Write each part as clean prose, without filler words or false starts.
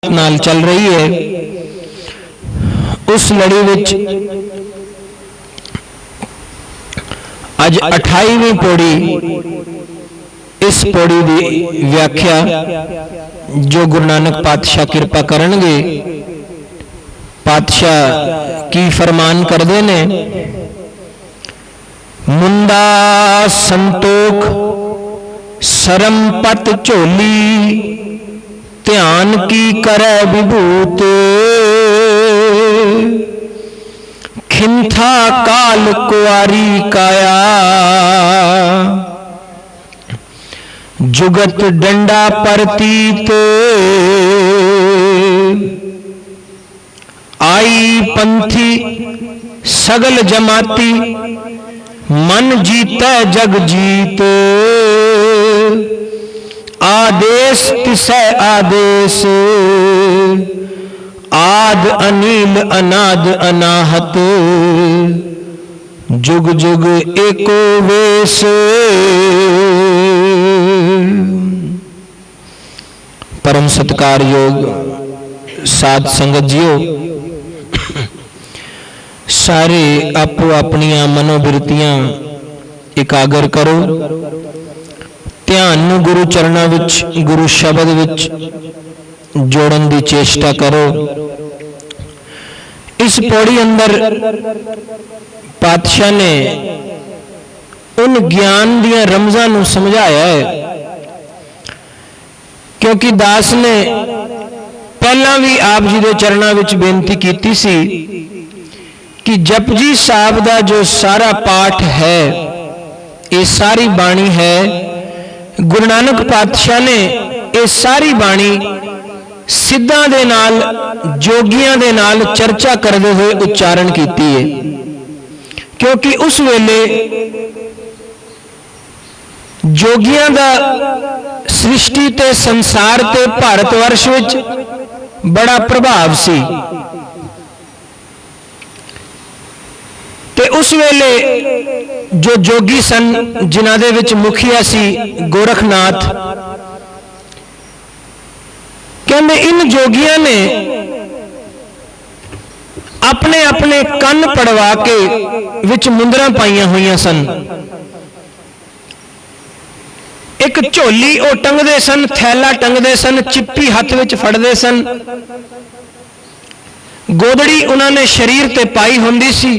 नाल चल रही है। उस लड़ी विच अज 28वीं पौड़ी, इस पौड़ी की व्याख्या जो गुरु नानक पातशाह कृपा करनगे। पातशाह की फरमान करते ने, मुंदा संतोख सरम पत झोली, ध्यान की करे विभूत, खिंथा काल कुआरी काया, जुगत डंडा परतीत, आई पंथी सगल जमाती, मन जीता जग जीत, आदेश तिसै आदेश, आद अनील अनाद अनाहत, जुग जुग एको वेश। परम सत्कार योग साध संगत जियो, सारे आपो अपनियां मनोबिरतियां एकागर करो। ध्यान नूं गुरु चरणों विच, गुरु शब्द विच जोड़न की चेष्टा करो। इस पौड़ी अंदर पातशाह ने उन ज्ञान दियां रमज़ां नूं समझाया है, क्योंकि दास ने पहला भी आप जी के चरणों विच बेनती की सी कि जपजी साहब का जो सारा पाठ है, ये सारी बाणी है, गुरु नानक पातशाह ने ये सारी बाणी सिद्धां दे नाल, जोगियां दे नाल चर्चा करते हुए उच्चारण की है। क्योंकि उस वेले जोगियां दा सृष्टि ते संसार ते भारत वर्ष विच बड़ा प्रभाव सी। ते उस वेले जो जोगी सन, जिन्हां दे विच मुखिया सी गोरखनाथ, कहंदे इन जोगियां ने अपने अपने कन पड़वा के विच मुंदरां पाईयां हुई सन। एक झोली वो टंगदे सन, थैला टंगदे सन, चिप्पी हथ विच फड़दे सन, गोदड़ी उन्होंने शरीर ते पाई हुंदी सी,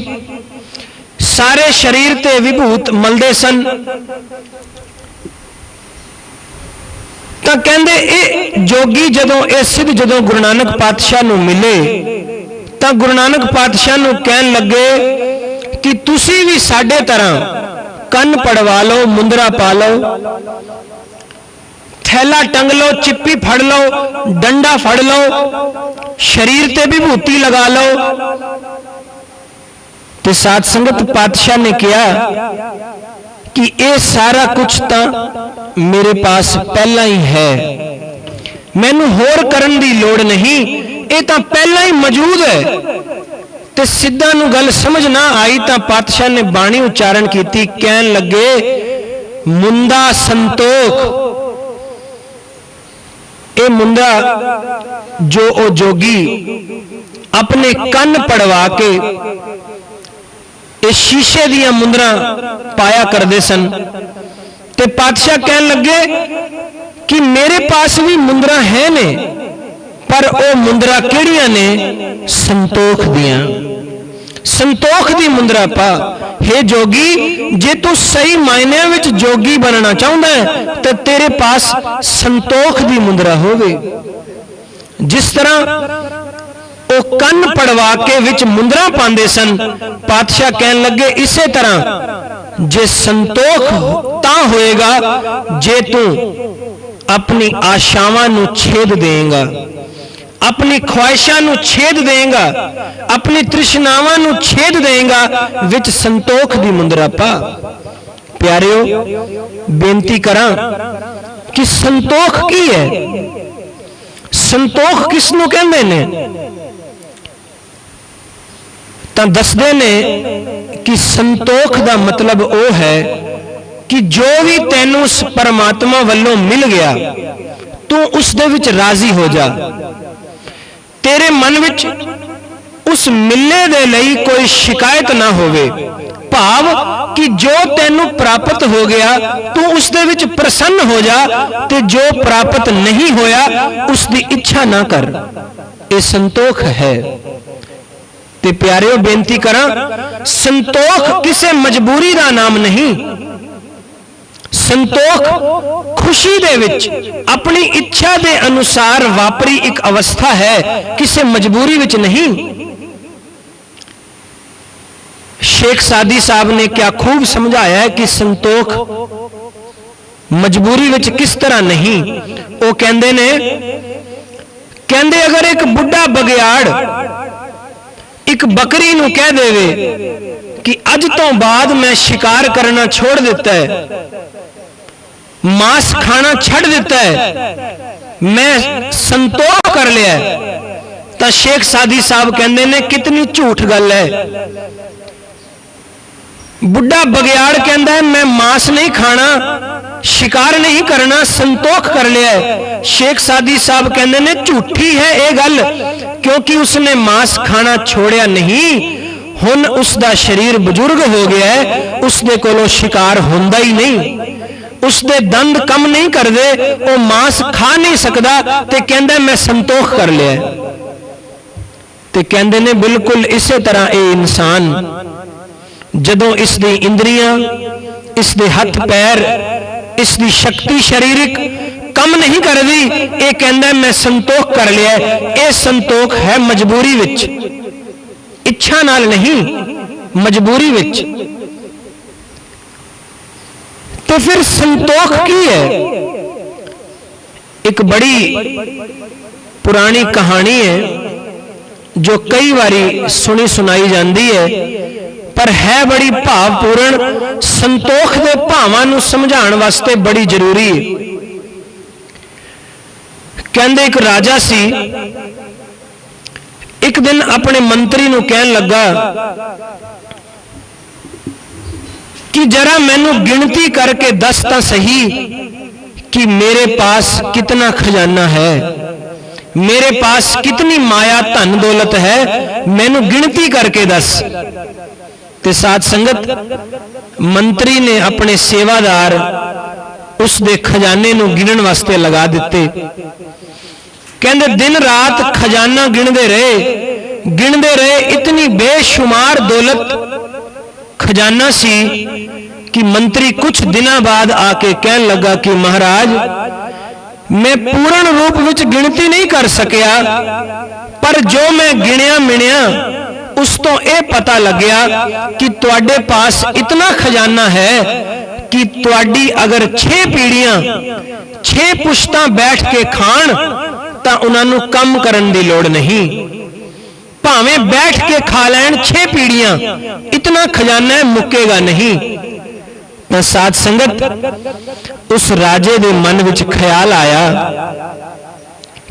सारे शरीर ते विभूत मलदे सन। तो कहंदे ये जोगी जदों ये सिद्ध जदों गुरु नानक पातशाह नूं मिले, तो गुरु नानक पातशाह नूं कहन लगे कि तुसी भी साडे तरह कन पड़वा लो, मुंदरा पा लो, थैला टंग लो, चिप्पी फड़ लो, डंडा फड़ लो, शरीर ते विभूति लगा लो। तो साध संगत पातशाह ने कहा कि ये सारा कुछ तो मेरे पास पहला ही है, मैनू होर करन दी लोड़ नहीं, ये तो पहला ही मौजूद है। तो सिद्धां नूं गल समझ ना आई तो पातशाह ने बाणी उच्चारण की, कहन लगे मुंदा संतोख। ये मुंदा जो ओ जोगी अपने कन पड़वा के ये शीशे दियां मुंदरां पाया करते सन। ते पातशाह कहन लगे कि मेरे पास भी मुंदरां है ने, पर वो मुंदरा केड़ियां ने? संतोख दियां। संतोख दी मुंदरा पा। हे जोगी, जे तू सही मायने विच जोगी बनना चाहता है तो तेरे पास संतोख दी मुंदरा होवे। जिस तरह वो कन पड़वा के विच मुंदरा पांदे सन, पातशाह कहन लगे इसे तरह जे संतोख ता होएगा जे तू अपनी आशावां नूं छेद देगा, अपनी ख्वाहिशां नूं छेद देगा, अपनी तृष्णावां नूं छेद देगा, विच संतोख दी मुंदरा पा। प्यारियो, बेनती करां कि संतोख की है? संतोख किसनूं कहंदे ने? तो दसदे ने कि संतोख का मतलब वो है कि जो भी तैनू परमात्मा वालों मिल गया तू उस दे विच राजी हो जा। तेरे मन विच उस मिले दे लई कोई शिकायत ना होवे। भाव कि जो तैनू प्राप्त हो गया तू उस दे विच प्रसन्न हो जा, ते जो प्राप्त नहीं होया उसकी इच्छा ना कर। ये संतोख है। ते प्यारिओ बेनती करा, संतोख किसी मजबूरी का नाम नहीं। संतोख खुशी दे विच अपनी इच्छा दे अनुसार वापरी एक अवस्था है, किसी मजबूरी विच नहीं। शेख सादी साहब ने क्या खूब समझाया है कि संतोख मजबूरी विच किस तरह नहीं। वो कहंदे ने, कहंदे अगर एक बुढ़ा बगियाड़ एक बकरी नूं कह देवे कि अज तो बाद मैं शिकार करना छोड़ दिता है, मांस खाना छड़ दिता है, मैं संतोख कर लिया, तो शेख सादी साहब कहंदे ने कितनी झूठ गल है। बुढ़ा बगियाड़ कहता है मैं मांस नहीं खाना, शिकार नहीं करना, संतोख कर लिया है। शेख सादी साहब कहते ने झूठी है ये गल, क्योंकि उसने मांस खाना छोड़िया नहीं। हुण उसका शरीर बुजुर्ग हो गया है, उसदे कोलों शिकार होंदा ही नहीं, उसदे दंद कम नहीं करदे, वो मांस खा नहीं सकता, ते कहंदा मैं संतोख कर लिया। ते कहंदे ने बिल्कुल इसे तरह ये इंसान जदों इसदी इंद्रियां, इसदे हथ पैर, इसकी शक्ति शारीरिक कम नहीं कर दी, ये कहंदा मैं संतोख कर लिया। ये संतोख है मजबूरी विच, इच्छा नाल नहीं, मजबूरी विच। तो फिर संतोख की है? एक बड़ी पुरानी कहानी है जो कई बारी सुनी सुनाई जाती है, पर है बड़ी भावपूर्ण, संतोख के भावां नूं समझाउण वास्ते बड़ी जरूरी है। कहंदे एक राजा सी, एक दिन अपने मंत्री नूं कहन लगा कि जरा मैनू गिनती करके दस तां सही कि मेरे पास कितना खजाना है, मेरे पास कितनी माया धन दौलत है, मैनू गिनती करके दस। ते साथ संगत मंत्री ने अपने सेवादार उस दे खजाने नूं गिनन वास्ते लगा दिते। कहंदे दिन रात खजाना गिनदे रहे, इतनी बेशुमार दौलत खजाना सी कि मंत्री कुछ दिनों बाद आके कहन लगा कि महाराज मैं पूर्ण रूप विच गिनती नहीं कर सकिया, पर जो मैं गिणिया मिणिया उस तो यह पता लग्या कि तुहाडे पास इतना खजाना है कि तुहाडी अगर 6 पीढ़ियां 6 पुश्तां बैठ के खाण तां उन्हां नूं कम करन दी लोड़ नहीं, भावें बैठ के खा लैण 6 पीढ़ियां, इतना खजाना है, मुकेगा नहीं। तां साध संगत उस राजे दे मन विच ख्याल आया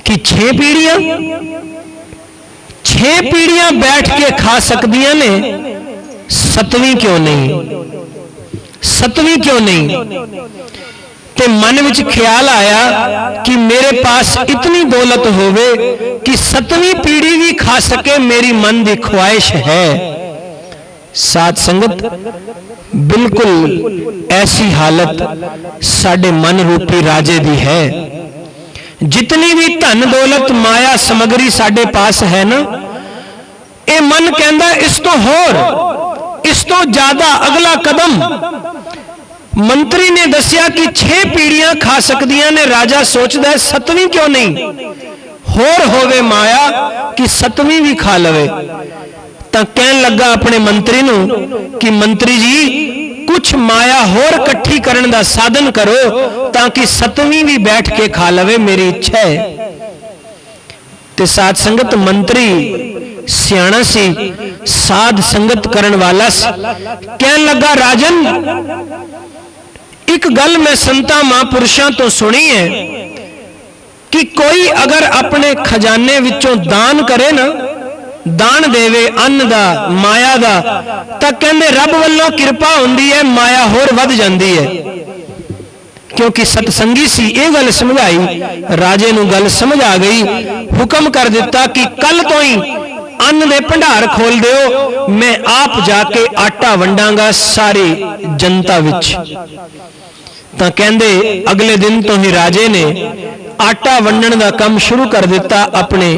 कि 6 पीढ़ियां 6 पीढ़ियां बैठ के खा सकदियां ने, 7वीं क्यों नहीं, 7वीं क्यों नहीं। ते मन विच ख्याल आया कि मेरे पास इतनी दौलत होवे कि 7वीं पीढ़ी भी खा सके, मेरी मन की ख्वाहिश है। साध संगत बिल्कुल ऐसी हालत साडे मन रूपी राजे दी है। जितनी भी धन दौलत माया समग्री साडे पास है ना, ये मन कहंदा इस तो होर, इस तो ज्यादा अगला कदम। मंत्री ने दसिया कि 6 पीढ़ियां खा सकदियां ने, राजा सोचदा है 7वीं क्यों नहीं, होर होवे माया कि 7वीं भी खा लवे। तां कहन लगा अपने मंत्री नूं कि मंत्री जी कुछ माया होर इकट्ठी करने का साधन करो ताकि 7वीं भी बैठ के खा लवे, मेरी इच्छा है। ते साध संगत मंत्री सियाणा सी, साध संगत करन वाला सी, कहन लगा राजन एक गल मैं संतां महापुरुषां तो सुनी है कि कोई अगर अपने खजाने विचों दान करे ना, दान देवे अन्न दा माया दा, तां कहंदे रब वल्लों किरपा हुंदी है, माया होर वध जांदी है। क्योंकि सतसंगी सी ये गल समझाई, राजे नूं गल समझ आ गई। हुक्म कर दिता कि कल तो ही अन्न दे भंडार खोल दिओ, मैं आप जाके आटा वंडांगा सारी जनता विच। तां कहंदे अगले दिन तो ही राजे ने आटा वंडण दा काम शुरू कर दिता अपने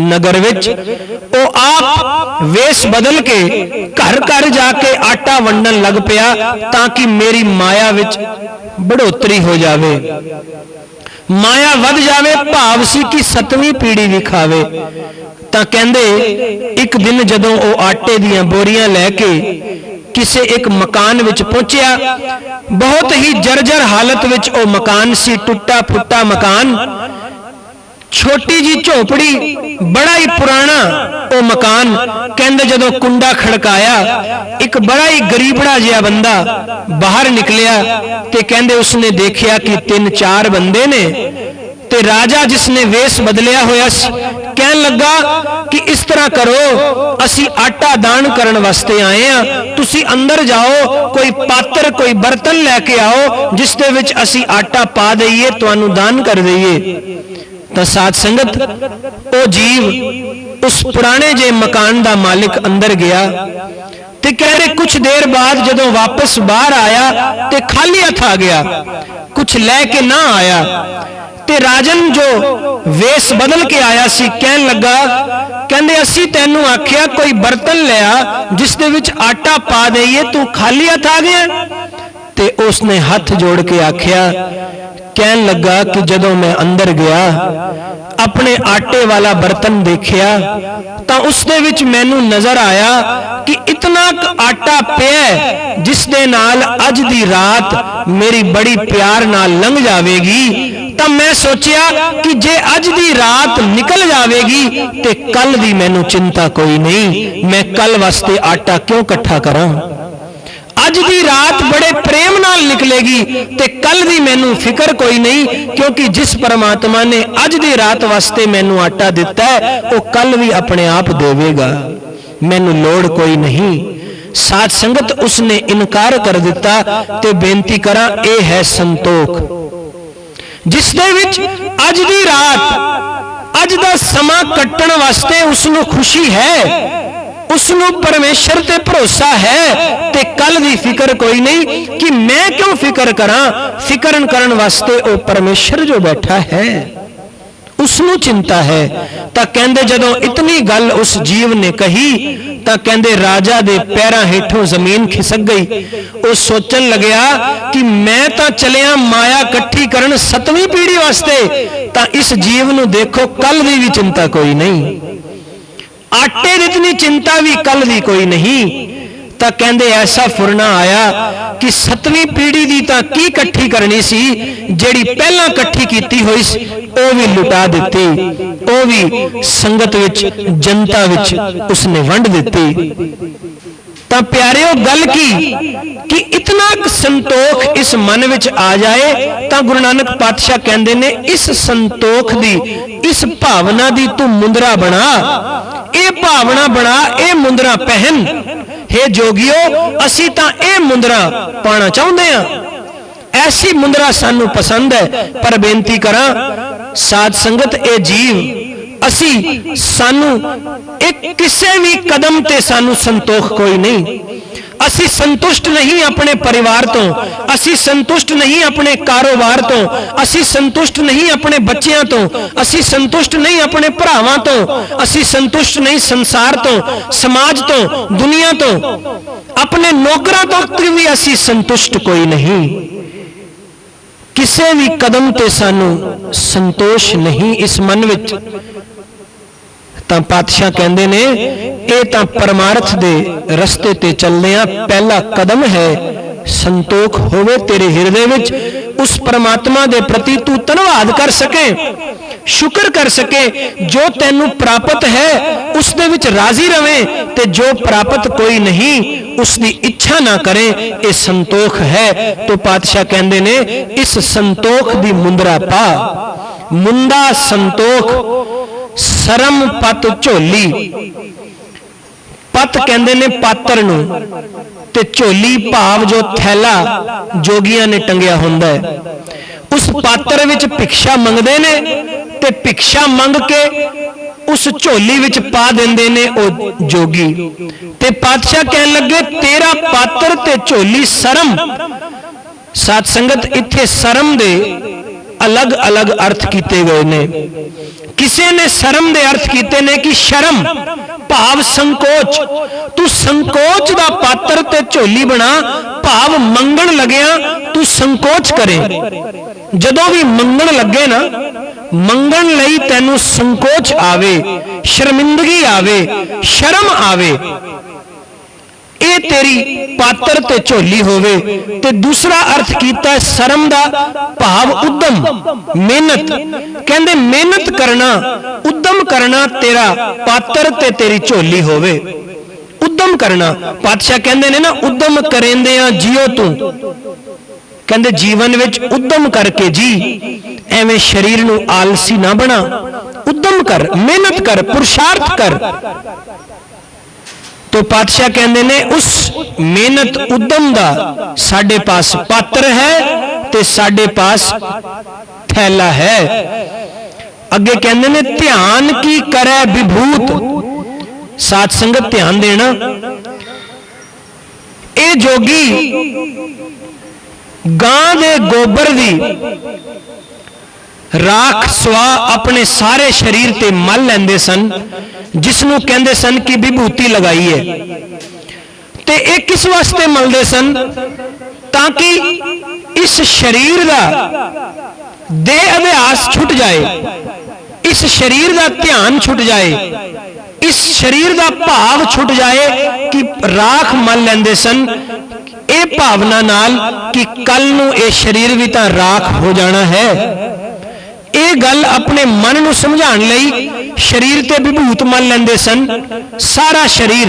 नगर विच। ओ आप वेश बदल के घर घर जाके आटा वंडन लग पिया ताकि मेरी माया विच बढ़ोतरी हो जावे, माया वध जावे, भाव सी कि 7वीं पीढ़ी भी खावे। तां कहंदे एक दिन जदों ओ आटे दीयां बोरियां लैके किसे एक मकान विच पहुंचिया, बहुत ही जर्जर हालत विच ओ मकान सी, टुटा फुटा मकान, छोटी जी झोपड़ी, बड़ा ही पुराना ओ मकान। कहंदे जदों कुंडा खड़काया, एक बड़ा ही गरीबड़ा जिहा बंदा बाहर निकलिया ते कहंदे उसने देखिया कि 3-4 बंदे ने ते राजा जिसने वेश बदलिया होया कहन लगा कि इस तरह करो, असी आटा दान करन वास्ते आए हैं, तुसी अंदर जाओ, कोई पात्र कोई बर्तन लैके आओ जिस दे विच असी आटा पा दईए, तुहानू दान कर दईए। तो साध संगत ओ जीव उस पुराने जे मकान दा मालिक अंदर गया ते कह रहे कुछ देर बाद जदों वापस बाहर आया ते खाली हथ आ गया, कुछ लैके ना आया। ते राजन जो वेश बदल के आया सी कहन लगा, कहंदे असी तैनू आख्या कोई बर्तन लिया जिस दे विच आटा पा दईए, तू खाली हथ आ गया। ते उसने हाथ जोड़ के आख्या, कहन लगा कि जदों मैं अंदर गया अपने आटे वाला बर्तन देखिया तां उस दे विच मैनू नजर आया कि इतना आटा पिया जिस दे नाल अज दी रात मेरी बड़ी प्यार नाल लंघ जावेगी। तां मैं सोचिया कि जे अज दी रात निकल जावेगी ते कल दी मैनू चिंता कोई नहीं, मैं कल वास्ते आटा क्यों इकट्ठा करां, अज दी रात बड़े प्रेम नाल निकलेगी ते कल दी मैनू फिक्र कोई नहीं, क्योंकि जिस परमात्मा ने अज दी रात वास्ते मैनू आटा दिता है वो कल भी अपने आप देवेगा, मैनू लोड़ कोई नहीं। साध संगत उसने इनकार कर दिता ते बेनती करा ए है संतोख, जिस दे विच अज दी रात अज दा समा कट्टण वास्ते उसनू खुशी है, उसनू परमेश्वर ते भरोसा है ते कल दी फिक्र कोई नहीं कि मैं क्यों फिक्र करा, फिक्र करन वास्ते ओ परमेश्वर जो बैठा है उसनू चिंता है। तां कहंदे जदों इतनी गल उस जीव ने कही तां कहंदे राजा दे पैरां हेठों जमीन खिसक गई। वो सोचन लगया कि मैं तां चलिया माया इकट्ठी करन 7वीं पीढ़ी वास्ते, तां इस जीव नू देखो कल दी भी चिंता कोई नहीं, आटे दी इतनी चिंता भी कल दी कोई नहीं। तां कहंदे ऐसा फुरना आया कि 7वीं पीढ़ी दी तां की इकट्ठी करनी सी, जेड़ी पहला इकट्ठी कीती होई सी ओ भी लुटा दित्ती, ओ भी संगत विच जनता विच उसने वंड दित्ती। तां प्यारिओ गल की कि इतना संतोख इस मन विच आ जाए तां गुरु नानक पातशाह कहंदे ने इस संतोख दी, इस भावना दी तू मुंदरा बना, ए भावना बना, ए मुंदरा पहन। हे जोगियो असी तां ए मुंदरा पाना चाहुंदे हां, ऐसी मुंदरा सानू पसंद है, पर बेनती करा साध संगत ए जीव असी सानू एक किसी भी कदम ते सानू संतोख कोई नहीं, असी संतुष्ट नहीं अपने परिवार तो, असी संतुष्ट नहीं अपने कारोबार तो, असी संतुष्ट नहीं अपने बच्चियां तो, असी संतुष्ट नहीं अपने भरावां तो, असी संतुष्ट नहीं संसार तो, समाज तो, दुनिया तो, अपने नौकरां तो भी असी संतुष्ट कोई नहीं, किसी भी कदम ते सानू संतोष नहीं इस मन विच। तां पातशाह कहंदे ने ये तां परमार्थ दे रस्ते ते चलदियां पहला कदम है, संतोख होवे तेरे हिरदे विच, उस परमात्मा दे प्रति तू धन्नवाद कर सके, शुक्र कर सके, जो तैनू प्राप्त है उस दे विच राजी रवे ते जो प्राप्त कोई नहीं उसकी इच्छा ना करे, ये संतोख है। तो पातशाह कहंदे ने इस संतोख दी मुंदरा पा, मुंदा संतोख सरम पत झोली, पत कहंदे ने पात्र नू ते झोली भाव जो थैला जोगियां ने टंगिया हुंदा है। उस पात्र विच भिक्षा मंगदे ने ते भिक्षा मंग के उस झोली विच पा देंदे ने ओ जोगी। ते पातशाह कहन लगे तेरा पात्र ते झोली सरम। साध संगत इत्थे सरम दे अलग अलग अर्थ किए गए ने। किसी ने शर्म दे अर्थ किए ने कि शर्म भाव संकोच, तू संकोच दा पात्र ते झोली बना, भाव मंगण लग्या तू संकोच करे। जदों भी मंगण लगे ना, मंगण लई तैनू संकोच आवे, शर्मिंदगी आवे, शर्म आवे, ये तेरी पात्र ते झोली होवे। ते दूसरा अर्थ कीता शर्म दा भाव उद्यम, मेहनत। कहंदे मेहनत करना, उद्यम करना तेरा पात्र ते तेरी झोली होवे। उद्यम करना, पातशाह कहंदे ने ना उद्यम करेंदियां जियो तू। कहंदे जीवन विच उद्यम करके जी, एवें शरीर नू आलसी ना बना। उद्यम कर, मेहनत कर, पुरुषार्थ कर। तो पातशाह कहंदे ने उस मेहनत उद्यम दा साडे पास पात्र है ते साडे पास थैला है। अगे कहंदे ने ध्यान की करे विभूत। साध संगत ध्यान देना, ए जोगी गां दे गोबर दी राख सवा अपने सारे शरीर ते मल लैंदे सन, जिसनों कहंदे सन कि विभूति लगाई है। ते एक किस वास्ते मलदे सन? ताकि इस शरीर का देह अभ्यास छुट जाए, इस शरीर का ध्यान छुट जाए, इस शरीर का भाव छुट जाए कि राख मल लैंदे सन ए भावना नाल कि कल नूं ए शरीर भी तां राख हो जाना है। ये गल अपने मन नूं समझाण लई शरीर ते विभूत मल लैंदे सन, सारा शरीर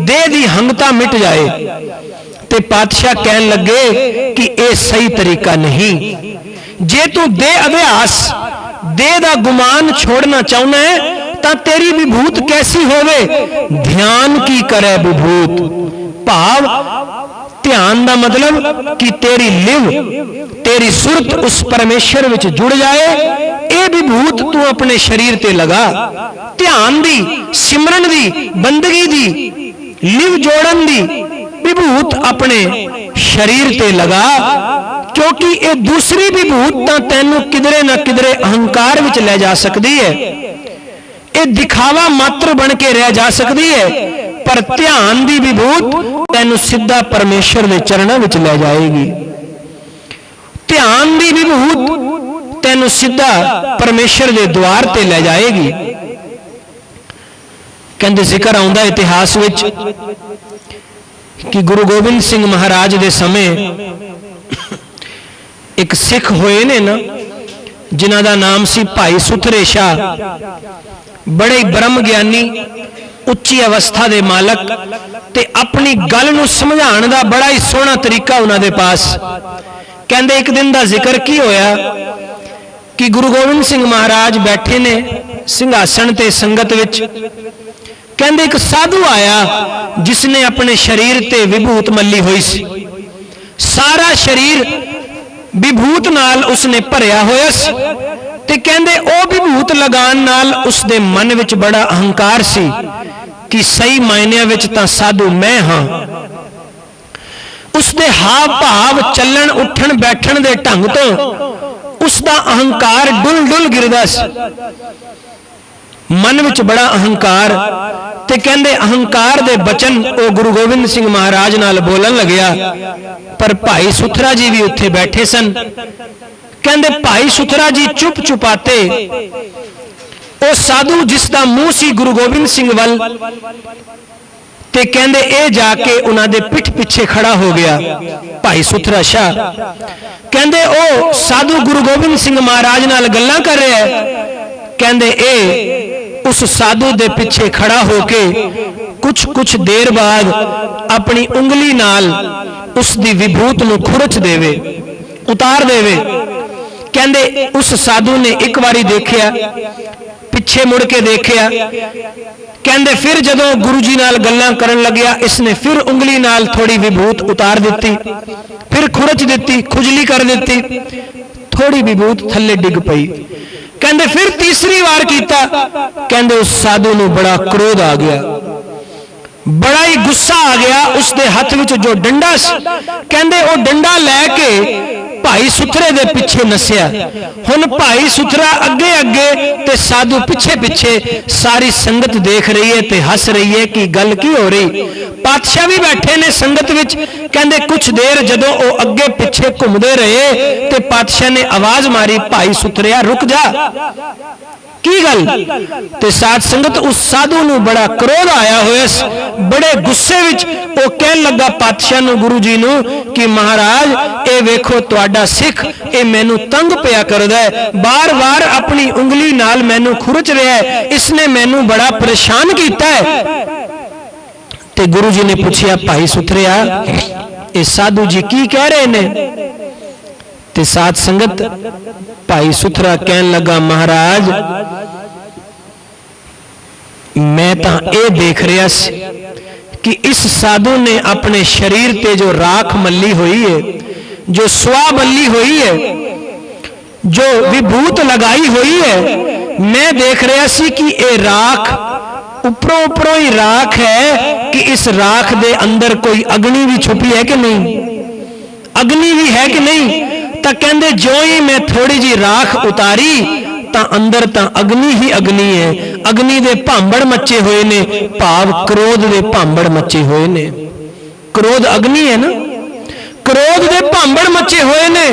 देह दी हंगता मिट जाए। ते पातशाह कहन लगे कि यह सही तरीका नहीं। जे तू देह अभ्यास, देह दा गुमान छोड़ना चाहना है तां तेरी विभूत कैसी होवे? ध्यान की करे विभूत। भाव ध्यान का मतलब कि तेरी लिव, तेरी सुरत उस परमेश्वर विच जुड़ जाए। ये विभूत तू अपने शरीर ते लगा। ध्यान दी, सिमरन दी, बंदगी दी, लिव जोड़न दी विभूत अपने शरीर ते लगा, क्योंकि ये दूसरी विभूत तां तैनू किधरे ना किधरे अहंकार विच ले जा सकती है। ये दिखावा मात्र बन के रह जा सकती है, पर ध्यान दी विभूत तैनू सीधा परमेश्वर के चरणों में ले जाएगी। ध्यान दी विभूत तैनू सीधा परमेश्वर के द्वार ते ले जाएगी। कहते जिक्र आउंदा इतिहास विच कि गुरु गोबिंद सिंह महाराज के समय एक सिख होए ने ना, जिन्हां दा नाम सी भाई सुथरे शाह। बड़े ही ब्रह्म ज्ञानी, उच्ची अवस्था के मालक, ते अपनी गल नूं समझाण दा बड़ा ही सोहना तरीका उन्हां दे पास। कहंदे एक दिन का जिक्र की होया कि गुरु गोबिंद सिंह महाराज बैठे ने सिंघासन ते संगत विच। कहंदे एक साधु आया जिसने अपने शरीर ते विभूत मली हुई सी। सारा शरीर विभूत नाल उसने भरिया होया सी। ते कहंदे ओ विभूत लगान नाल उसदे मन विच बड़ा अहंकार सी कि सही मायनिਆਂ विच तां साधु मैं हाँ। उसदे हाव भाव, चलन उठन बैठन दे ढंग तो उसदा अहंकार डुल डुल गिरदा सी। मन विच बड़ा अहंकार। ते कहंदे अहंकार दे बचन ओ गुरु गोबिंद सिंह महाराज नाल बोलन लग्या। पर भाई सुथरा जी भी उत्थे बैठे सन। कहंदे भाई सुथरा जी चुप चुपाते ओ साधु जिसका मुंह सी गुरु गोबिंद सिंह वल, ते कहंदे ए जाके उन्हां दे पिठ पिछे खड़ा हो गया भाई सुथरा शाह। कहंदे ओ साधु गुरु गोबिंद सिंह महाराज नाल गल्लां कर रहा है। कहंदे ए उस साधु दे पिछे खड़ा होके कुछ कुछ देर बाद अपनी उंगली नाल उसदी विभूत नूं खुरच देवे, उतार देवे। कहंदे उस साधु ने एक बारी देखिया, पिछे मुड़ के देखिया। कहंदे फिर जदों गुरु जी नाल गल्लां करन लग्या, इसने फिर उंगली नाल थोड़ी विभूत उतार दिती, फिर खुरच दिती, खुजली कर दिती। थोड़ी विभूत थले डिग पई। कहंदे फिर तीसरी बार कीता, कहंदे उस साधु नूं बड़ा क्रोध आ गया, बड़ा ही गुस्सा आ गया। उसके हथ विच जो डंडा सी, कहंदे वो डंडा लैके भाई सुथरे दे पिछे नसिया। हुण भाई सुथरा अगे अगे ते साधु पिछे पिछे। सारी संगत देख रही है ते हस रही है कि गल की हो रही। पातशाह भी बैठे ने संगत विच। कहंदे कुछ देर जदों वो अगे पिछे घूमदे रहे ते पातशाह ने आवाज मारी, भाई सुथरिया रुक जा, की गल? ते साध संगत उस साधु नूं बड़ा क्रोध आया होया, बड़े गुस्से विच वो कहन लगा पातशाह नूं, गुरु जी नूं, कि महाराज ए वेखो तुहाडा सिख ए मैनू तंग पिया करदा है, बार बार अपनी उंगली नाल मैनू खुरच रहा है, इसने मैनू बड़ा परेशान कीता है। ते गुरु जी ने पूछया, भाई सुथरिया ए साधु जी की कह रहे ने? ते साध संगत भाई सुथरा कहन लगा, महाराज मैं तां ये देख रहा सी कि इस साधु ने अपने शरीर ते जो राख मली हुई है, जो सुआ मली हुई है, जो विभूत लगाई हुई है, मैं देख रहा सी कि ये राख उपरों उपरों ही राख है कि इस राख दे अंदर कोई अग्नि भी छुपी है कि नहीं, अग्नि भी है कि नहीं। तो कहंदे जो ही मैं थोड़ी जी राख उतारी तां अंदर तां अग्नि ही अग्नि है। अग्नि दे भांबड़ मचे हुए ने, भाव क्रोध दे भांबड़ मचे हुए ने। क्रोध अग्नि है ना, क्रोध दे भांबड़ मचे हुए ने।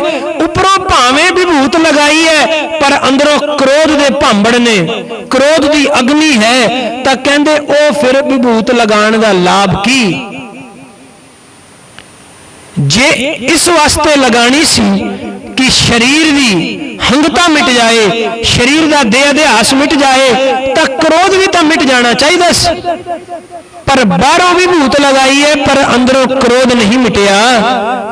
उपरों भावें विभूत लगाई है पर अंदरों क्रोध दे भांबड़ ने, क्रोध दी अग्नि है। तां कहंदे ओ फिर विभूत लगाण दा लाभ की? जे इस वास्ते लगानी सी कि शरीर दी हंगता मिट जाए, शरीर दा देह अध्यास मिट जाए, तो क्रोध भी तो मिट जाना चाहिए। पर बाहरों भी भूत लगाई है पर अंदरों क्रोध नहीं मिटिया।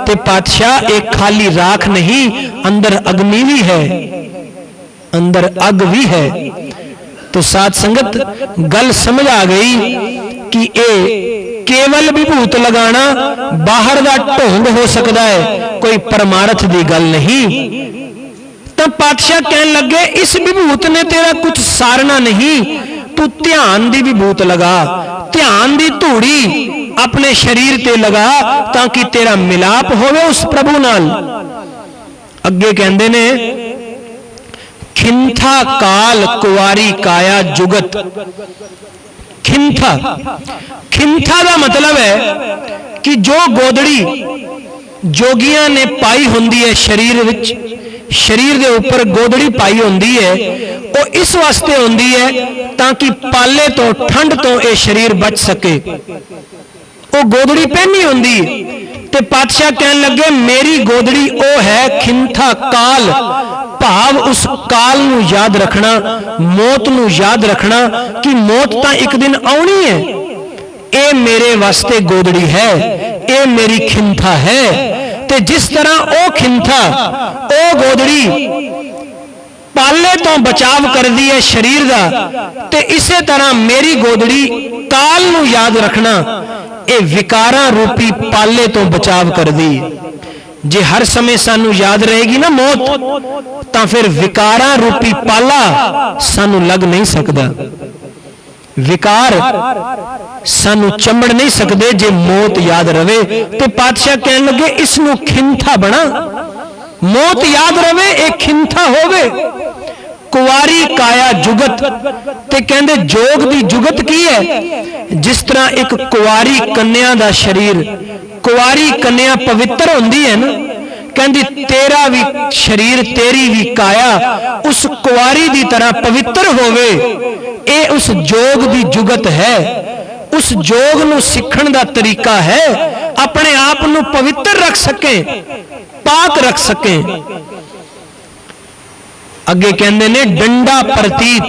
ते पातशाह एक खाली राख नहीं, अंदर अग्नि भी है, अंदर अग भी है। तो साध संगत गल समझ आ गई कि ए केवल विभूत लगाना बाहर का ढोंग हो सकता है, कोई परमार्थ की गल नहीं। तब पातशाह कहन लगे, इस विभूत ने तेरा कुछ सारना नहीं, तू ध्यान दी विभूत लगा, ध्यान दी धूड़ी अपने शरीर ते लगा ताकि तेरा मिलाप होवे उस प्रभु नाल। अगे कहंदे ने, खिंथा काल कुवारी काया जुगत। खिंथा, खिंथा का मतलब है कि जो गोदड़ी जोगियां ने पाई होंदी है शरीर विच, शरीर दे ऊपर गोदड़ी पाई होंदी है, वो इस वास्ते होंदी है ताकि पाले तो ठंड तो ये शरीर बच सके। वो गोदड़ी पहनी होंदी। ते पातशाह कहन लगे, मेरी गोदड़ी ओ है खिंथा काल, भाव उस काल नू याद रखना, मौत नू याद रखना कि मौत तो एक दिन आनी है। ए मेरे वास्ते गोदड़ी है, ए मेरी खिंथा है। ते जिस तरह ओ खिंथा, ओ गोदड़ी पाले तो बचाव कर दी है शरीर का, ते इसे तरह मेरी गोदड़ी काल नू याद रखना, ये विकारां रूपी पाले तो बचाव कर दी। जे हर समय सानू याद रहेगी ना मौत, तो फिर विकारां रूपी पाला सानू लग नहीं सकता। विकार सानू चंबड़ नहीं सकते जे मौत याद रवे। तो पातशाह कहने लगे, इसनू खिंथा बना, मौत याद रवे, एक खिंथा होवे। कुवारी काया जुगत, ते कहंदे जोग दी जुगत की है? जिस तरह एक कुवारी कन्या दा शरीर, कुवारी कन्या पवित्र होंदी है ना, कहंदी तेरा भी शरीर, तेरी भी काया उस कुवारी दी तरह पवित्र होवे। ए उस जोग दी जुगत है। उस जोग नू सीखण दा तरीका है, अपने आप नू पवित्र रख सके, पाक रख सके। अगे कहंदे ने, डंडा प्रतीत,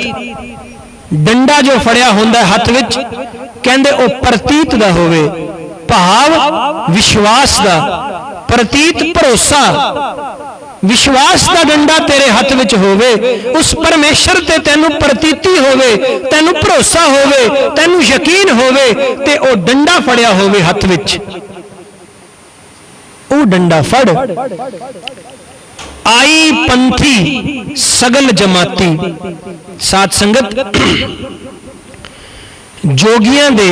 डंडा जो फड़िया होंदा हथ विच, कहंदे ओ प्रतीत दा होवे, भाव विश्वास दा, प्रतीत भरोसा, विश्वास का डंडा तेरे हथ विच होवे, उस परमेश्वर ते तैनू प्रतीति होवे, तैनू भरोसा होवे, तैनू यकीन होवे, ते ओ डंडा फड़िया होवे हथ विच। ओ डंडा फड़, आई पंथी सगल जमाती। साध संगत, जोगियां दे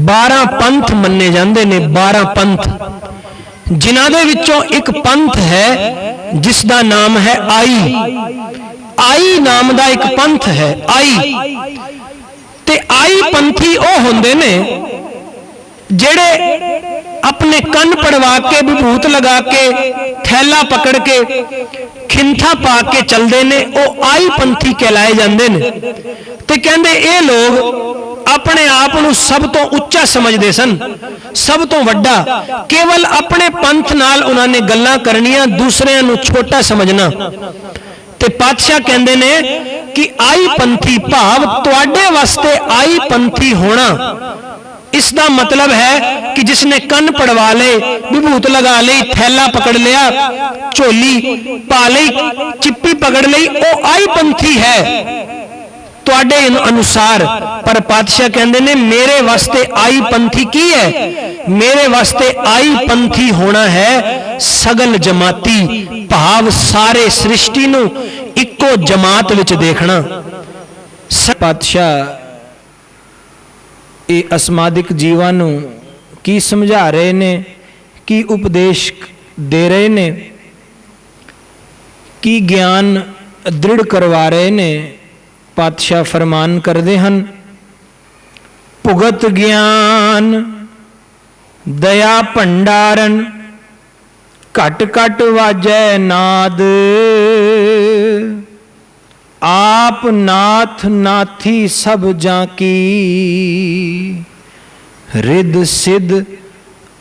12 पंथ मन्ने जाते ने। 12 पंथ, जिन्हां दे विचों एक पंथ है जिसका नाम है आई। आई नाम का एक पंथ है। आई ते आई पंथी ओ होंदे ने जेड़े अपने कन पड़वा के, विभूत लगा के, थैला पकड़ के, खिंथा पा के चलते ने, वो आई पंथी कहलाए जाते हैं। ते कहंदे ये लोग अपने आप को सब तो उच्चा समझते सन, सब तो वड्डा। केवल अपने पंथ नाल उन्होंने गल्लां करनियां, दूसरियां नूं छोटा समझना। ते पातशाह कहंदे ने कि आई पंथी भाव तुहाडे वास्ते आई पंथी होना, इसका मतलब है कि जिसने कन पड़वा ले, विभूत लगा ली, थैला पकड़ लिया, झोली पा ली, चिप्पी पकड़ ली, वो आई पंथी है तुहाडे अनुसार। पर पातशाह कहंदे ने मेरे वास्ते आई पंथी की है? मेरे वास्ते आई पंथी होना है सगल जमाती, भाव सारे सृष्टि नूं इक्को जमात विच देखना। पातशाह ये असमादिक जीवां नूं की समझा रहे ने, की उपदेश दे रहे ने, की ज्ञान दृढ़ करवा रहे ने। पातशाह फरमान करते हैं, भुगत ज्ञान दया भंडारन, घट घट वाजै नाद, आप नाथ नाथी सब जाकी, रिद सिद्ध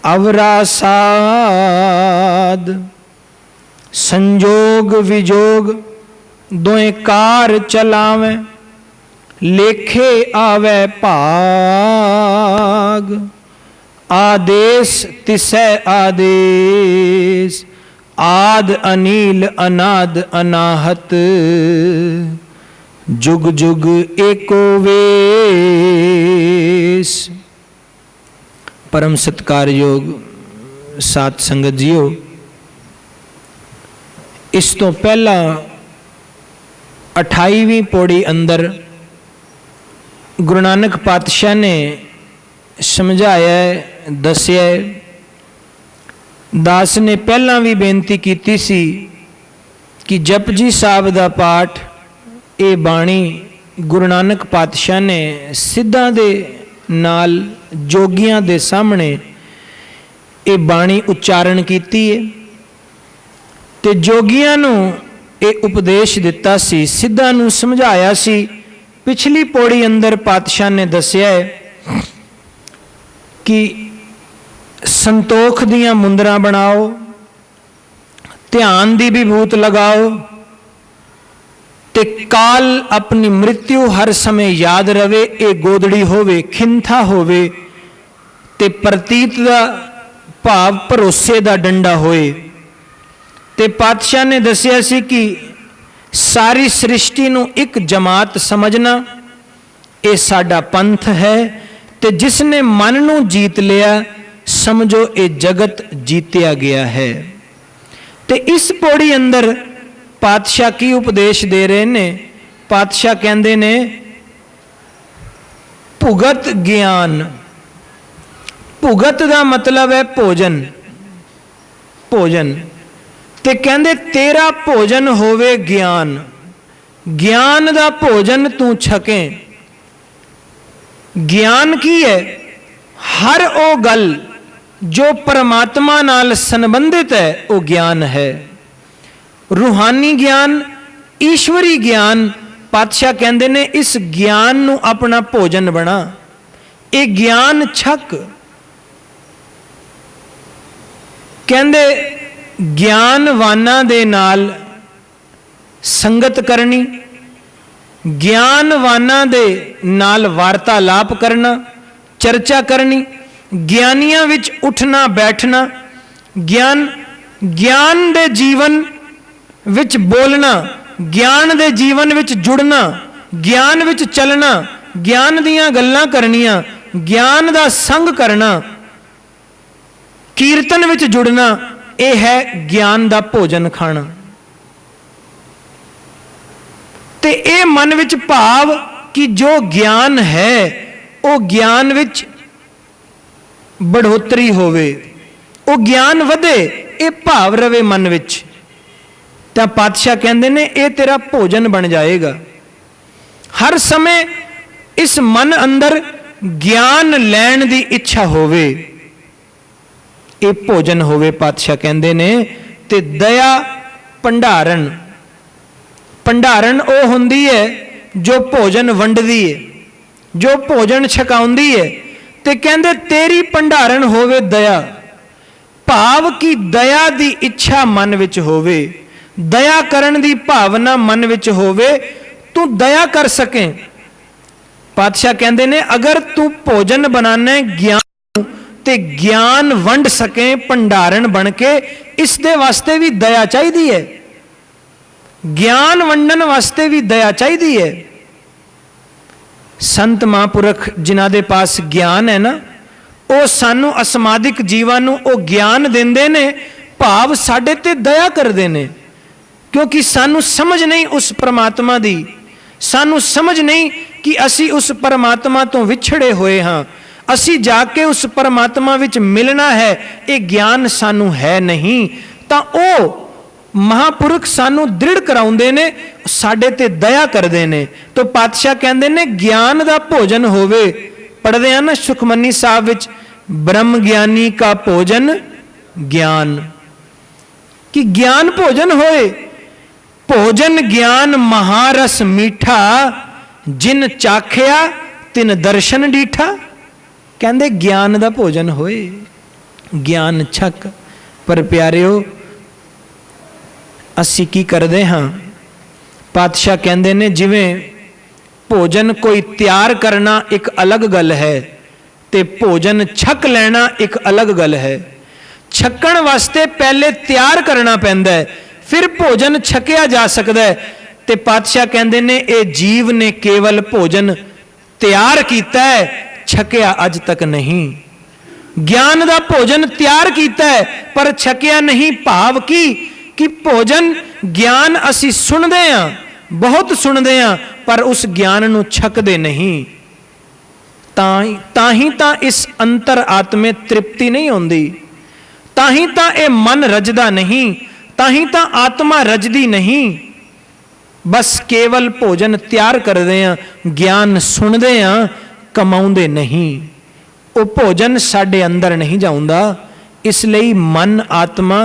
अवरा साध, संजोग विजोग दोए कार चलावे, लेखे आवे भाग, आदेश तिसै आदेश, आद अनील अनाद अनाहत, जुग जुग एको वेश। परम सत्कारयोग साध संगत जीओ, इस तो पहला 28वीं पौड़ी अंदर गुरु नानक पातशाह ने समझाया, दसिया। दास ने पहला भी बेनती की सी कि जपजी साहब का पाठ, ये बाणी गुरु नानक पातशाह ने सिद्धां दे नाल जोगियां दे सामने ये बाणी उच्चारण की है, ते जोगियां नूं ये उपदेश दिता सी, सिद्धां नूं समझाया सी। पिछली पौड़ी अंदर पातशाह ने दसिया है कि संतोख दियां मुंदरां बनाओ, ध्यान दी विभूत लगाओ, ते काल अपनी मृत्यु हर समय याद रवे, ए गोदड़ी होवे, खिंथा होवे, ते प्रतीत दा भाव भरोसे दा डंडा होए। ते पातशाह ने दसिया सी कि सारी सृष्टि नूं एक जमात समझना, ये साडा पंथ है, ते जिसने मन नूं जीत लिया समझो ये जगत जीतिया गया है। ते इस पौड़ी अंदर पातशाह की उपदेश दे रहे ने। पातशाह कहंदे ने भुगत ज्ञान। भुगत का मतलब है भोजन, भोजन। ते कहंदे तेरा भोजन होवे ज्ञान, ज्ञान का भोजन तू छके। ज्ञान की है? हर ओ गल जो परमात्मा नाल संबंधित है वो ज्ञान है। रूहानी ज्ञान, ईश्वरी ज्ञान। पातशाह कहंदे ने इस ज्ञान नू अपना भोजन बना, ये ज्ञान छक। कहंदे ज्ञानवाना दे नाल संगत करनी, ज्ञानवाना दे नाल वार्तालाप करना, चर्चा करनी, ज्ञानियां विच उठना बैठना, ज्ञान दे जीवन विच बोलना, ज्ञान दे जीवन विच जुड़ना, ज्ञान विच चलना, ज्ञान दियां गल्लां करनियां, ज्ञान दा संग करना, कीर्तन विच जुड़ना, ਇਹ ਹੈ ਗਿਆਨ ਦਾ ਭੋਜਨ ਖਾਣਾ। ਤੇ ਇਹ ਮਨ ਵਿੱਚ ਭਾਵ ਕਿ ਜੋ ਗਿਆਨ ਹੈ ਉਹ ਗਿਆਨ ਵਿੱਚ बढ़ोतरी होवे, वो ज्ञान वधे, ये भाव रवे मन विच, तां पातशाह कहंदे ने ये तेरा भोजन बन जाएगा। हर समय इस मन अंदर ज्ञान लैण दी इच्छा होवे, ये भोजन होवे। पातशाह कहंदे ने ते दया भंडारण, भंडारण वो हुंदी है जो भोजन वंडदी है, जो भोजन छकाउंदी है। ते कहंदे तेरी भंडारण होवे दया, भाव की दया दी इच्छा मन विच होवे, दया करन दी भावना मन विच होवे, तू दया कर सके। पातशाह कहंदे ने अगर तू भोजन बनाना है ज्ञान ते ज्ञान वंड सके भंडारण बन के, इस दे वास्ते भी दया चाहिदी है, ज्ञान वंडन वास्ते भी दया चाहिदी है। संत महापुरख जिन्हां दे पास ज्ञान है ना, वो सानू असमादिक जीवां नू वो ज्ञान देंदे ने, भाव साडे ते दया करदे ने, क्योंकि सानू समझ नहीं उस परमात्मा दी, सानू समझ नहीं कि असी उस परमात्मा तो विछड़े हुए हाँ, असी जाके उस परमात्मा विच मिलना है, ये ज्ञान सानू है नहीं। तां ओ महापुरख सानू दृढ़ कराउंदे ने, साडे ते दया करदे ने। तो पातशाह कहंदे ने ज्ञान दा भोजन होवे। पढ़दे हैं ना सुखमनी साहब विच, ब्रह्म ज्ञानी का भोजन ज्ञान, कि ज्ञान भोजन होए। भोजन ज्ञान महारस मीठा, जिन चाखिया तिन दर्शन डीठा। कहंदे ज्ञान दा भोजन होए, ज्ञान छक। पर प्यारिओ असी की करते हाँ, पातशाह कहते ने जिवें भोजन कोई तैयार करना एक अलग गल है, ते भोजन छक लेना एक अलग गल है। छकण वास्ते पहले तैयार करना पैंदा है, फिर भोजन छकिया जा सकता है। ते पातशाह कहते ने ये जीव ने केवल भोजन तैयार किया है, छकिया अज तक नहीं। ज्ञान का भोजन तैयार किया है पर छकिया नहीं, भाव कि भोजन ज्ञान असी सुनते हैं, बहुत सुनते हैं, पर उस ज्ञान नू छकदे नहीं। ताही इस अंतर आत्मे तृप्ति नहीं होंदी, ताही ये मन रजदा नहीं, ताही आत्मा रजदी नहीं। बस केवल भोजन तैयार करते हैं, ज्ञान सुनते हैं, कमाउंदे नहीं। वो भोजन साडे अंदर नहीं जाउंदा, इसलिए मन आत्मा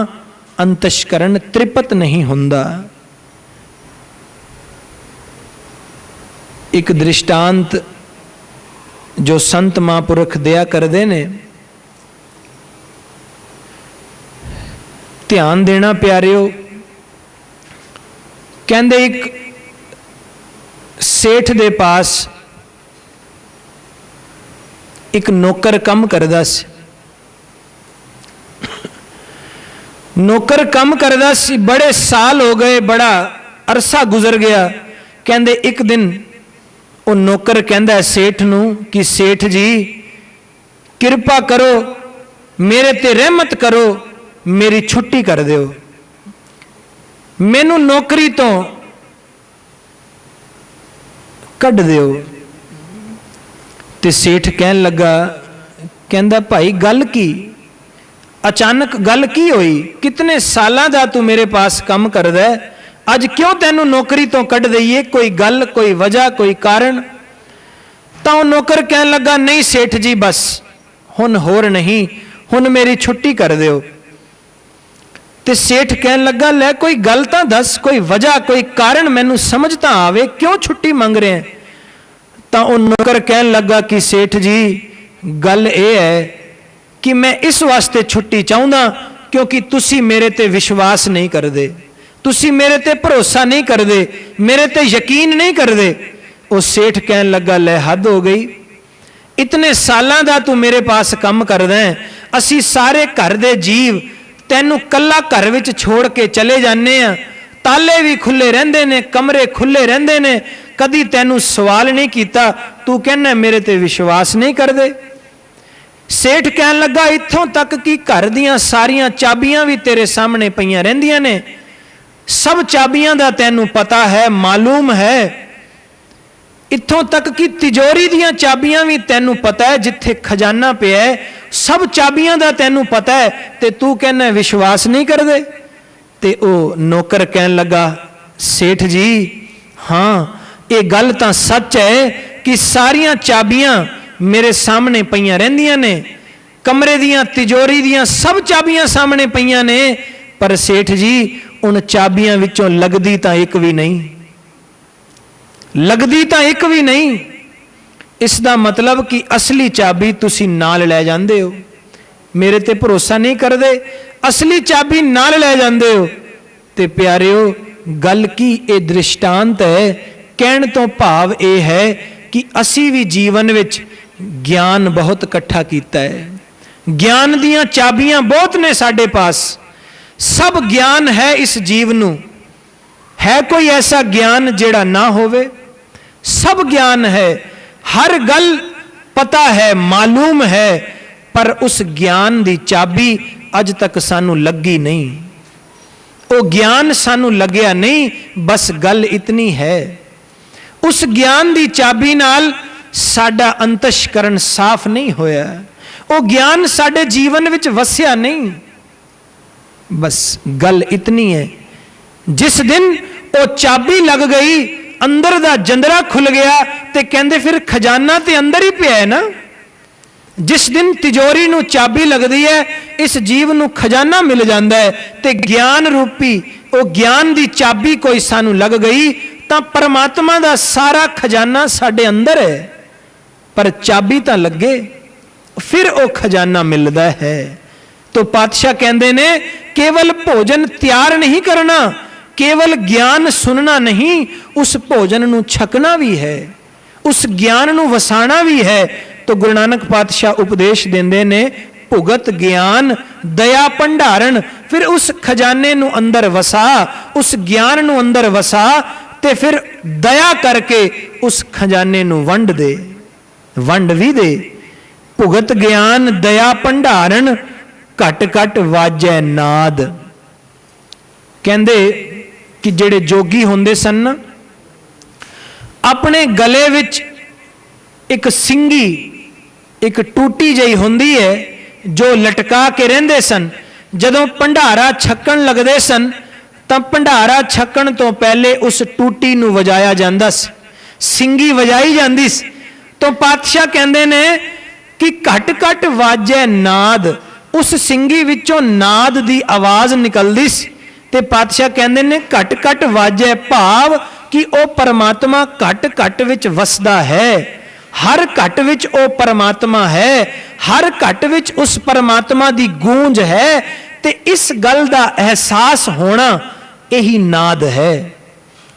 अंतशकरण तृप्त नहीं हुंदा। एक दृष्टांत जो संत महापुरख दिया करदे ने, ध्यान देना प्यारिओ। कहंदे एक सेठ दे पास एक नौकर कम करदा सी, नौकर कम करदा सी, बड़े साल हो गए, बड़ा अरसा गुजर गया। कहंदे एक दिन वो नौकर कहंदा सेठ नू कि सेठ जी कृपा करो, मेरे ते रहमत करो, मेरी छुट्टी कर दिओ, मैनू नौकरी तो कढ़ दिओ। ते सेठ कहन लगा, कहंदा भाई गल की, अचानक गल की हुई, कितने सालों का तू मेरे पास काम करदा है, अज क्यों तेनू नौकरी तो कढ़ दईए, कोई गल, कोई वजह, कोई कारण? तो नौकर कहन लगा नहीं सेठ जी बस हुन होर नहीं, हुन मेरी छुट्टी कर दिओ। ते सेठ कहन लगा लै कोई गल तां दस, कोई वजह, कोई कारण मैनू समझ तां आवे, क्यों छुट्टी मंग रहे हैं? तो नौकर कहन लगा कि सेठ जी गल यह है कि मैं इस वास्ते छुट्टी चाहता क्योंकि तुसी मेरे ते विश्वास नहीं करदे, तुसी मेरे ते भरोसा नहीं करदे, मेरे ते यकीन नहीं करदे। वो सेठ कहन लगा लै हद हो गई, इतने सालों का तू मेरे पास काम करदा है, असी सारे घर दे जीव तैनू कला घर विच छोड़ के चले जाने आ, ताले भी खुले रहंदे ने, कमरे खुले रहंदे ने, कदी तैनू सवाल नहीं किया, तू कहना मेरे ते विश्वास नहीं करदे। सेठ कहन लगा इत्थों तक कि घर दियां सारियां चाबियां भी तेरे सामने पईयां रहिंदियां ने, सब चाबियां दा तैनूं पता है, मालूम है। इत्थों तक कि तिजोरी दियां चाबियां भी तैनूं पता है, जिथे खजाना पिया है सब चाबियां दा तैनूं पता है, ते तू कहना विश्वास नहीं करदे। ते ओ नौकर कहन लगा सेठ जी हाँ ये गल तां सच है कि सारियां चाबियां मेरे सामने पईयां रहिंदियां ने, कमरे दियां तिजोरी दियां सब चाबियां सामने पईयां ने, पर सेठ जी उन चाबियां विचों लगदी तां एक भी नहीं, लगदी तां एक भी नहीं। इसका मतलब कि असली चाबी तुसी नाल लै जांदे हो, मेरे ते भरोसा नहीं करदे, असली चाबी नाल लै जांदे हो। ते प्यारिओ गल की ये दृष्टांत है, कहण तो भाव ये है कि असी भी जीवन विच ज्ञान बहुत इकट्ठा कीता है, ज्ञान दियां चाबियां बहुत ने साडे पास, सब ज्ञान है इस जीव नूं, है कोई ऐसा ज्ञान जिहड़ा ना होवे? सब ज्ञान है, हर गल पता है, मालूम है, पर उस ज्ञान दी चाबी अज तक सानू लगी नहीं, वो ज्ञान सानू लग्या नहीं। बस गल इतनी है, उस ज्ञान दी चाबी नाल साडा अंतशकरण साफ नहीं होया, वो ज्ञान साडे जीवन विच वसिया नहीं। बस गल इतनी है, जिस दिन वो चाबी लग गई, अंदर दा जंदरा खुल गया, ते कहंदे फिर खजाना ते अंदर ही पिया है ना। जिस दिन तिजोरी नूं चाबी लगदी है, इस जीव नूं खजाना मिल जाता है, ते ज्ञान रूपी वो ज्ञान दी चाबी कोई सानू लग गई, तां परमात्मा दा सारा खजाना साडे अंदर है, पर चाबी तां लगे फिर वो खजाना मिलता है। तो पातशाह कहंदे ने केवल भोजन तैयार नहीं करना, केवल ज्ञान सुनना नहीं, उस भोजन नूं छकना भी है, उस ज्ञान नूं वसाना भी है। तो गुरु नानक पातशाह उपदेश देंदे ने भुगत ज्ञान दया भंडारण, फिर उस खजाने नूं अंदर वसा, उस ज्ञान नूं अंदर वसा, ते फिर दया करके उस खजाने नूं वंड दे, वंड भी दे। भुगत ज्ञान दया भंडारण घट घट वाजै नाद। कहंदे कि जेड़े जोगी होंदे सन ना, अपने गले विच एक सिंगी, एक टूटी जही हुंदी है जो लटका के रहिंदे सन। जदों भंडारा छकण लगदे सन तां भंडारा छकण तो पहले उस टूटी नूं वजाया जांदा सी, सिंगी वजाई जांदी सी। तो पातशाह कहंदे ने कि घट घट वाजै नाद, उस सिंगी विचों नाद दी आवाज निकलदी सी। ते पातशाह कहंदे ने घट घट वाजै, भाव कि ओ परमात्मा घट घट विच वसदा है, हर घट विच ओ परमात्मा है, हर घट विच उस परमात्मा दी गूंज है। ते इस गल दा एहसास होना यही नाद है,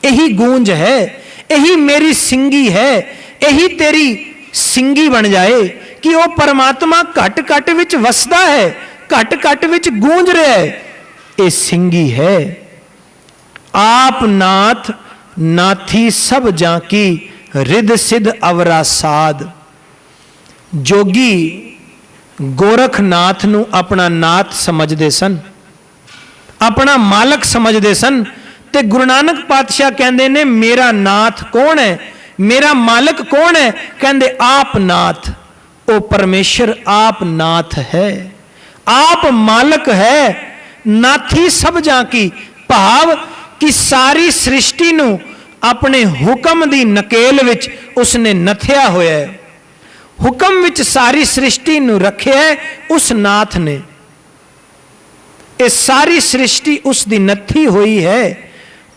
यही गूंज है, यही मेरी सिंगी है, यही तेरी सिंगी बन जाए कि वो परमात्मा घट घट विच वसदा है, घट घट विच गूंज रहा है, ये सिंगी है। आप नाथ नाथी सब जाकी, रिद सिद्ध अवरा साध। जोगी गोरखनाथ नूं अपना नाथ समझदे सन, अपना मालक समझदे सन। ते गुरु नानक पातशाह कहंदे ने मेरा नाथ कौन है, मेरा मालक कौन है? कहंदे आप नाथ, ओ परमेश्वर आप नाथ है, आप मालक है। नाथी सब जाकी, भाव कि सारी सृष्टि नूं अपने हुक्म दी नकेल विच उसने नथया होया है, हुक्म विच सारी सृष्टि नूं रखिया है उस नाथ ने। ये सारी सृष्टि उस दी नथी हुई है।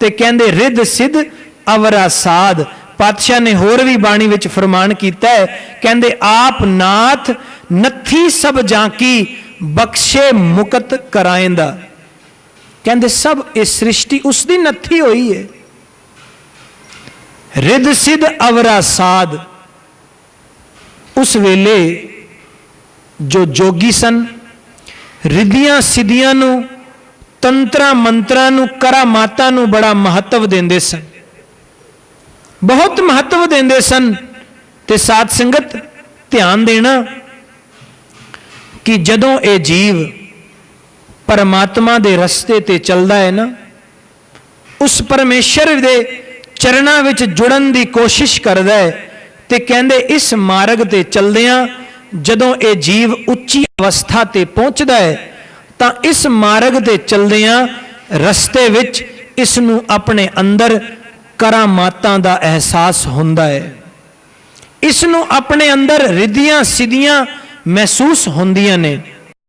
ते कहंदे रिद सिद्ध अवरा साध। पातशाह ने होर भी बाणी विच फरमान कीता है, कहंदे आप नाथ नथी सब जाकी, बख्शे मुकत कराएंदा। कहंदे सब ये सृष्टि उस दी नथी हुई है। रिद सिद्ध अवरा साध। उस वेले जो जोगी सन रिद्धियां सिद्धियां नूं, तंत्रा मंत्रा नूं, करामातां नूं बड़ा महत्व देंदे सन, बहुत महत्व देंदे सन। ते साध संगत ध्यान देना, कि जदों ये जीव परमात्मा दे रस्ते ते चलदा है ना, उस परमेश्वर दे चरणां विच जुड़न दी कोशिश करदा है, ते कहंदे इस मार्ग ते चलदियां जदों ये जीव उच्ची अवस्था ते पहुंचदा है तां इस मार्ग ते चलदियां रस्ते विच इस नूं अपने अंदर करामातां दा एहसास हुंदा है, इस नूं अपने अंदर रिद्धियां सिद्धियां महसूस होंदियां ने।